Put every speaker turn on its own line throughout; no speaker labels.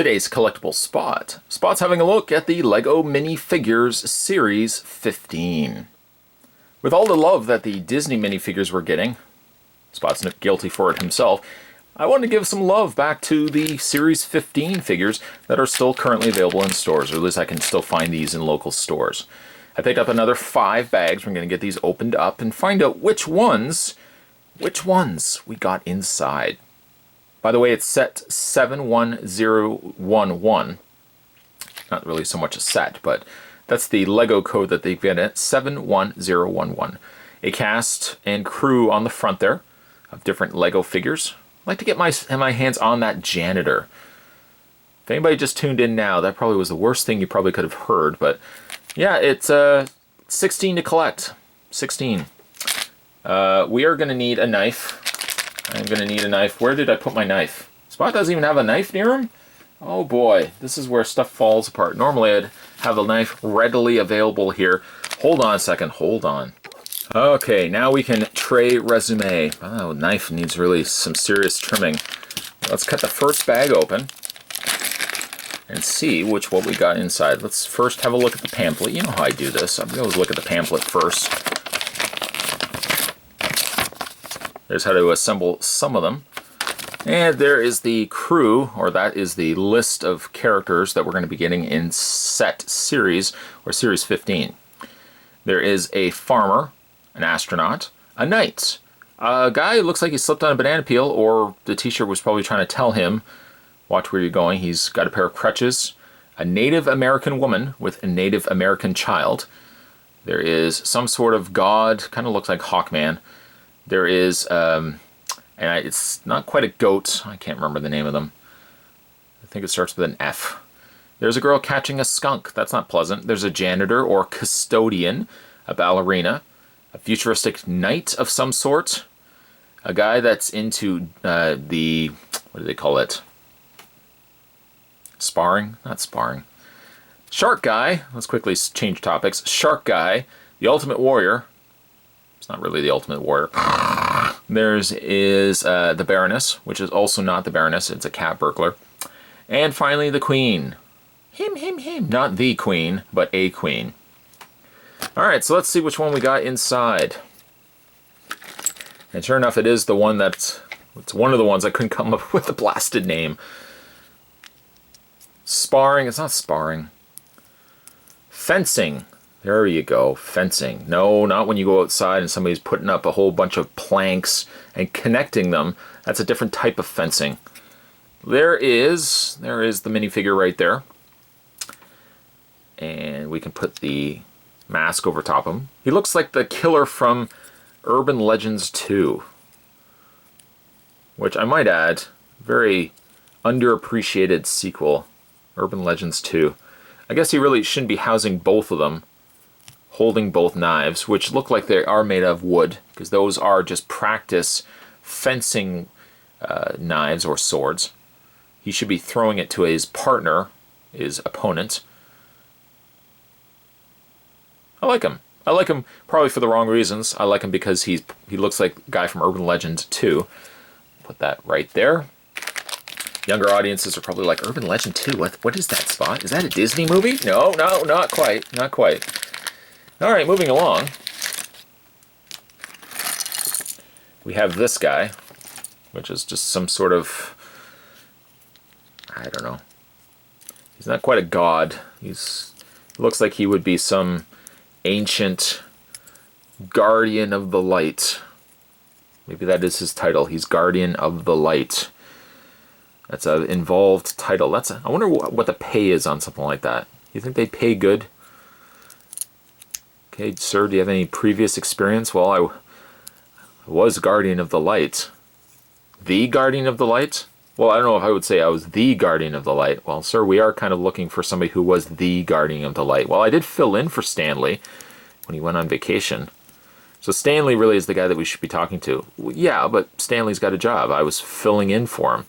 Today's collectible spot. Spot's having a look at the LEGO Minifigures Series 15. With all the love that the Disney minifigures were getting, Spot's not guilty for it himself, I want to give some love back to the Series 15 figures that are still currently available in stores, or at least I can still find these in local stores. I picked up another 5 bags. We're going to get these opened up and find out which ones we got inside. By the way, it's set 71011. Not really so much a set, but that's the LEGO code that they've got at 71011. A cast and crew on the front there of different LEGO figures. I'd like to get my hands on that janitor. If anybody just tuned in now, that probably was the worst thing you probably could have heard, but yeah, it's 16 to collect. 16. We are going to need a knife. I'm going to need a knife. Where did I put my knife? Spot doesn't even have a knife near him? Oh boy, this is where stuff falls apart. Normally I'd have a knife readily available here. Hold on a second, hold on. Okay, now we can tray resume. Oh, knife needs really some serious trimming. Let's cut the first bag open and see what we got inside. Let's first have a look at the pamphlet. You know how I do this. I always look at the pamphlet first. There's how to assemble some of them. And there is the crew, or that is the list of characters that we're going to be getting in set series, or series 15. There is a farmer, an astronaut, a knight, a guy who looks like he slipped on a banana peel, or the t-shirt was probably trying to tell him, watch where you're going. He's got a pair of crutches, a Native American woman with a Native American child. There is some sort of god, kind of looks like Hawkman. There is, it's not quite a goat. I can't remember the name of them. I think it starts with an F. There's a girl catching a skunk. That's not pleasant. There's a janitor or custodian, a ballerina, a futuristic knight of some sort, a guy that's into what do they call it? Sparring? Not sparring. Shark guy. Let's quickly change topics. Shark guy, the ultimate warrior. It's not really the ultimate warrior. There's the Baroness, which is also not the Baroness. It's a cat burglar. And finally, the Queen. Him. Not the Queen, but a Queen. Alright, so let's see which one we got inside. And sure enough, it is the one it's one of the ones I couldn't come up with a blasted name. Sparring. It's not sparring. Fencing. There you go, fencing. No, not when you go outside and somebody's putting up a whole bunch of planks and connecting them. That's a different type of fencing. There is the minifigure right there. And we can put the mask over top of him. He looks like the killer from Urban Legends 2. Which I might add, very underappreciated sequel. Urban Legends 2. I guess he really shouldn't be housing both of them, holding both knives, which look like they are made of wood, because those are just practice fencing knives or swords. He should be throwing it to his partner, his opponent. I like him. I like him probably for the wrong reasons. I like him because he looks like a guy from Urban Legend 2. Put that right there. Younger audiences are probably like, Urban Legend 2? What is that, Spot? Is that a Disney movie? No, not quite. Not quite. Alright, moving along. We have this guy, which is just some sort of, I don't know. He's not quite a god. He looks like he would be some ancient guardian of the light. Maybe that is his title. He's Guardian of the Light. That's an involved title. I wonder what the pay is on something like that. You think they pay good? Okay, sir, do you have any previous experience? Well, I was Guardian of the Light. The Guardian of the Light? Well, I don't know if I would say I was the Guardian of the Light. Well, sir, we are kind of looking for somebody who was the Guardian of the Light. Well, I did fill in for Stanley when he went on vacation. So Stanley really is the guy that we should be talking to. Well, yeah, but Stanley's got a job. I was filling in for him.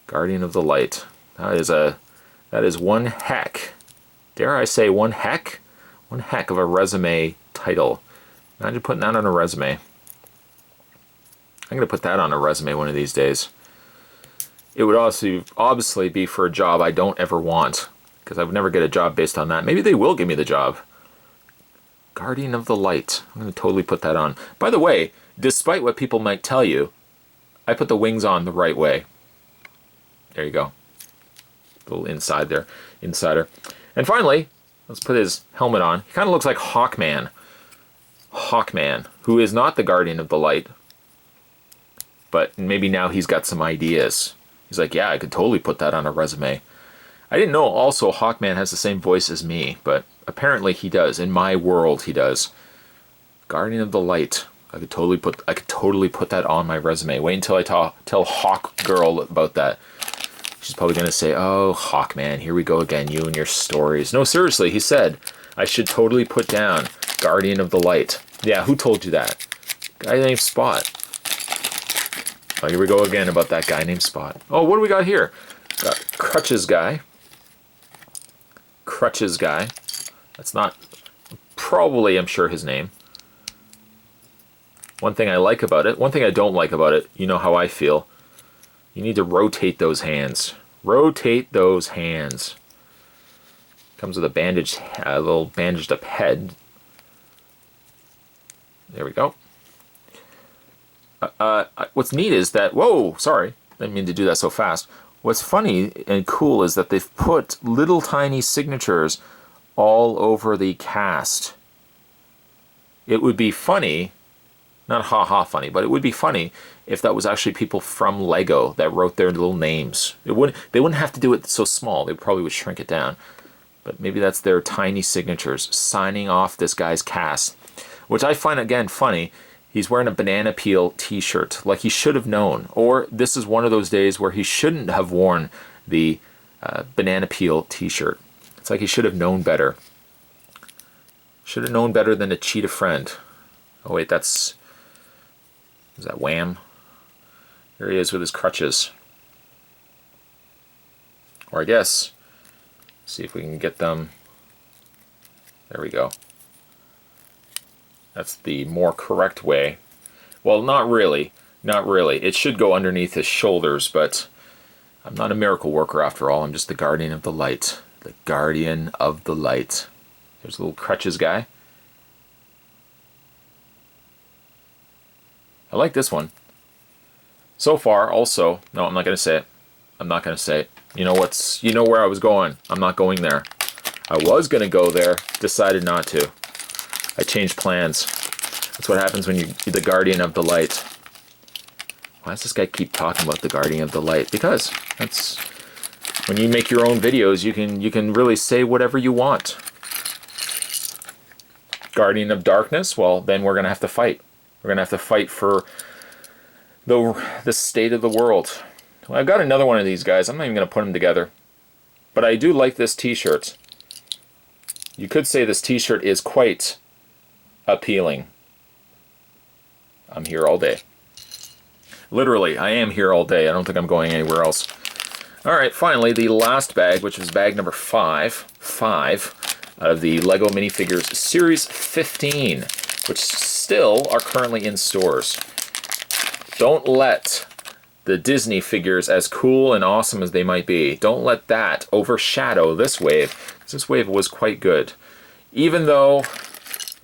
Guardian of the Light. That is one heck. Dare I say one heck? One heck of a resume title. Imagine putting that on a resume. I'm going to put that on a resume one of these days. it would also obviously be for a job I don't ever want, because I would never get a job based on that. Maybe they will give me the job. Guardian of the Light. I'm going to totally put that on. By the way, despite what people might tell you, I put the wings on the right way. There you go. A little inside there. Insider. And finally, let's put his helmet on. He kind of looks like Hawkman. Hawkman, who is not the Guardian of the Light. But maybe now he's got some ideas. He's like, yeah, I could totally put that on a resume. I didn't know also Hawkman has the same voice as me, but apparently he does. In my world, he does. Guardian of the Light. I could totally put that on my resume. Wait until I tell Hawk Girl about that. She's probably going to say, oh, Hawkman, here we go again, you and your stories. No, seriously, he said I should totally put down Guardian of the Light. Yeah, who told you that? Guy named Spot. Oh, here we go again about that guy named Spot. Oh, what do we got here? Got Crutches Guy. Crutches Guy. That's not probably, I'm sure, his name. One thing I like about it, one thing I don't like about it, you know how I feel. You need to rotate those hands. Rotate those hands. Comes with a bandage, a little bandaged up head. There we go. What's neat is that, whoa, sorry, didn't mean to do that so fast. What's funny and cool is that they've put little tiny signatures all over the cast. It would be funny, not ha-ha funny, but it would be funny if that was actually people from Lego that wrote their little names. They wouldn't have to do it so small. They probably would shrink it down. But maybe that's their tiny signatures signing off this guy's cast. Which I find, again, funny. He's wearing a banana peel t-shirt, like he should have known. Or this is one of those days where he shouldn't have worn the banana peel t-shirt. It's like he should have known better. Should have known better than to cheat a friend. Oh wait, is that Wham? There he is with his crutches. Or I guess, see if we can get them. There we go. That's the more correct way. Well, not really. Not really. It should go underneath his shoulders, but I'm not a miracle worker after all. I'm just the Guardian of the Light. The Guardian of the Light. There's a little Crutches Guy. I like this one. So far, also, no, I'm not going to say it. I'm not going to say it. You know where I was going. I'm not going there. I was going to go there, decided not to. I changed plans. That's what happens when you're the Guardian of the Light. Why does this guy keep talking about the Guardian of the Light? Because that's when you make your own videos, you can really say whatever you want. Guardian of Darkness, well, then we're going to have to fight. We're going to have to fight for the state of the world. Well, I've got another one of these guys. I'm not even going to put them together. But I do like this t-shirt. You could say this t-shirt is quite appealing. I'm here all day. Literally, I am here all day. I don't think I'm going anywhere else. Alright, finally, the last bag, which is bag number 5 out of the LEGO Minifigures Series 15, which still are currently in stores. Don't let the Disney figures, as cool and awesome as they might be, don't let that overshadow this wave. This wave was quite good. Even though,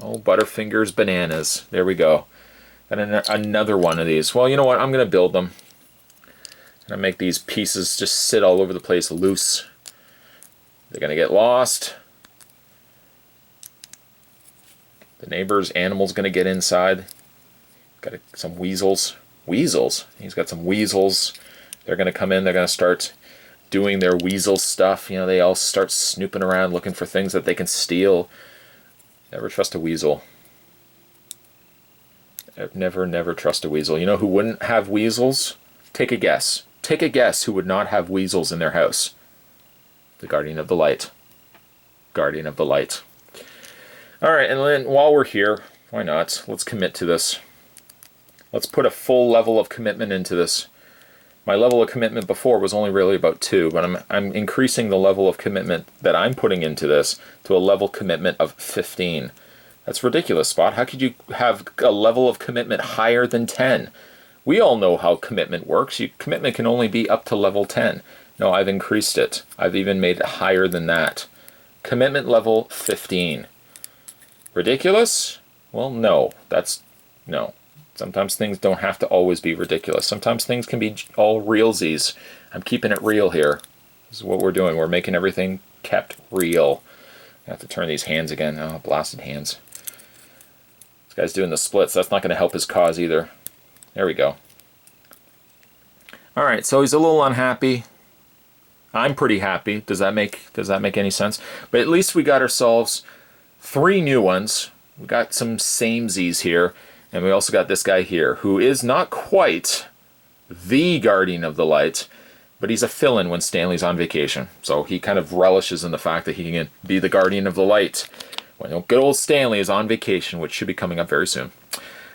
oh, Butterfingers bananas. There we go. And another one of these. Well, you know what? I'm going to build them. I'm going to make these pieces just sit all over the place loose. They're going to get lost. The neighbor's animal's going to get inside. Got some weasels. Weasels? He's got some weasels. They're going to come in. They're going to start doing their weasel stuff. You know, they all start snooping around looking for things that they can steal. Never trust a weasel. Never trust a weasel. You know who wouldn't have weasels? Take a guess. Take a guess who would not have weasels in their house. The Guardian of the Light. Guardian of the Light. Alright, and then while we're here, why not? Let's commit to this. Let's put a full level of commitment into this. My level of commitment before was only really about 2, but I'm increasing the level of commitment that I'm putting into this to a level commitment of 15. That's ridiculous, Spot. How could you have a level of commitment higher than 10? We all know how commitment works. Commitment can only be up to level 10. No, I've increased it. I've even made it higher than that. Commitment level 15. Ridiculous? Well, no. No. Sometimes things don't have to always be ridiculous. Sometimes things can be all realsies. I'm keeping it real here. This is what we're doing. We're making everything kept real. I have to turn these hands again. Oh, blasted hands. This guy's doing the splits. That's not going to help his cause either. There we go. All right, so he's a little unhappy. I'm pretty happy. Does that make any sense? But at least we got ourselves 3 new ones. We got some samesies here. And we also got this guy here, who is not quite the Guardian of the Light, but he's a fill-in when Stanley's on vacation. So he kind of relishes in the fact that he can be the Guardian of the Light when good old Stanley is on vacation, which should be coming up very soon.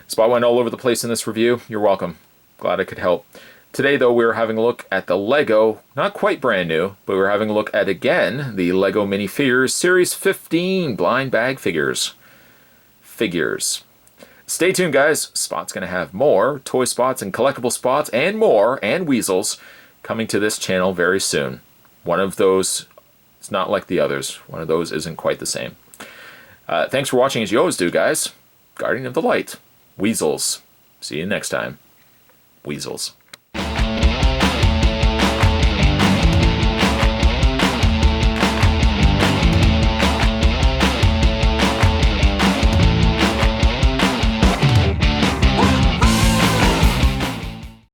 Spot went all over the place in this review. You're welcome. Glad I could help. Today, though, we're having a look at the Lego, not quite brand new, but we're having a look at, again, the Lego Minifigures Series 15 blind bag figures. Stay tuned, guys. Spot's going to have more toy spots and collectible spots and more, and weasels, coming to this channel very soon. One of those is not like the others. One of those isn't quite the same. Thanks for watching, as you always do, guys. Guardian of the Light. Weasels. See you next time. Weasels.